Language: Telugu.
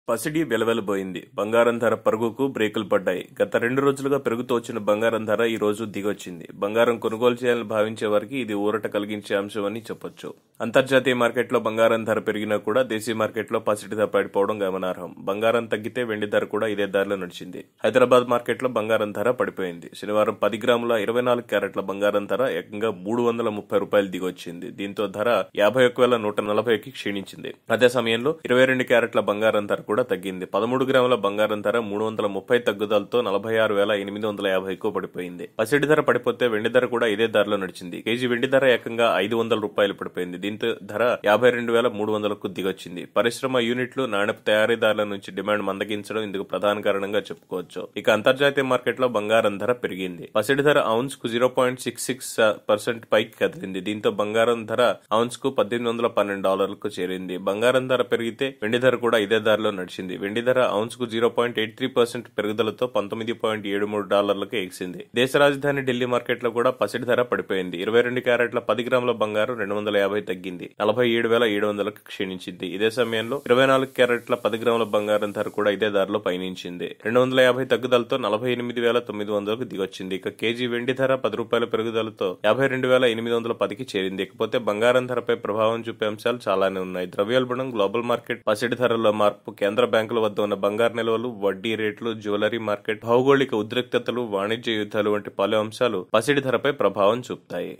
పసిడి వెలవెలబోయింది. బంగారం ధర పరుగుకు బ్రేకులు పడ్డాయి. గత 2 రోజులుగా పెరుగుతూ వచ్చిన బంగారం ధర ఈ రోజు దిగొచ్చింది. బంగారం కొనుగోలు చేయాలని భావించే వారికి ఇది ఊరట కలిగించే అంశమని చెప్పొచ్చు. అంతర్జాతీయ మార్కెట్లో బంగారం ధర పెరిగినా కూడా దేశీయ మార్కెట్లో పసిడి ధర పడిపోవడం గమనార్హం. బంగారం తగ్గితే వెండి ధర కూడా ఇదే దారిలో నడిచింది. హైదరాబాద్ మార్కెట్లో బంగారం ధర పడిపోయింది. శనివారం 10 గ్రాముల 24 క్యారెట్ల బంగారం ధర ఏకంగా ₹330 దిగొచ్చింది. దీంతో ధర 51,140కి క్షీణించింది. అదే సమయంలో 22 క్యారెట్ల బంగారం ధర కూడా తగ్గింది. 13 గ్రాముల బంగారం ధర 330 తగ్గుదలతో 46,850కు పడిపోయింది. పసిడి ధర పడిపోతే వెండి ధర కూడా ఇదే ధరలో నడిచింది. కేజీ వెండి ధర ఏకంగా ₹500 పడిపోయింది. దీంతో ధర 52,300కు దిగొచ్చింది. పరిశ్రమ యూనిట్లు, నాణ్యపు తయారీదారుల నుంచి డిమాండ్ మందగించడం ఇందుకు ప్రధాన కారణంగా చెప్పుకోవచ్చు. ఇక అంతర్జాతీయ మార్కెట్లో బంగారం ధర పెరిగింది. పసిడి ధర ఔన్స్ కు 0.66% పైకి కదిలింది. దీంతో బంగారం ధర ఔన్స్ కు $1,812కు చేరింది. బంగారం ధర పెరిగితే వెండి ధర కూడా ఇదే ధరలో నడిచింది. వెండి ధర ఔన్స్ కు 0.83% పెరుగుదలతో $19.73కు ఎగిసింది. దేశ రాజధాని ఢిల్లీ మార్కెట్ లో కూడా పసిడి ధర పడిపోయింది. 22 క్యారెట్ల 10 గ్రాముల బంగారం 250 తగ్గింది. 47,700కు క్షీణించింది. ఇదే సమయంలో 24 క్యారెట్ల 10 గ్రాముల బంగారం ధర కూడా ఇదే ధరలో పయనించింది. 250 తగ్గుదలతో 48,900కు దిగొచ్చింది. ఇక కేజీ వెండి ధర ₹10 పెరుగుదలతో 52,810కి చేరింది. ఇకపోతే బంగారం ధరపై ప్రభావం చూపే అంశాలు చాలానే ఉన్నాయి. ద్రవ్యోల్బణం, గ్లోబల్ మార్కెట్, పసిడి ధరల్లో మార్పు, కేంద్ర బ్యాంకుల వద్ద ఉన్న బంగారు నిల్వలు, వడ్డీ రేట్లు, జ్యువెలరీ మార్కెట్, భౌగోళిక ఉద్రిక్తతలు, వాణిజ్య యుద్ధాలు వంటి పలు అంశాలు పసిడి ధరపై ప్రభావం చూపుతాయి.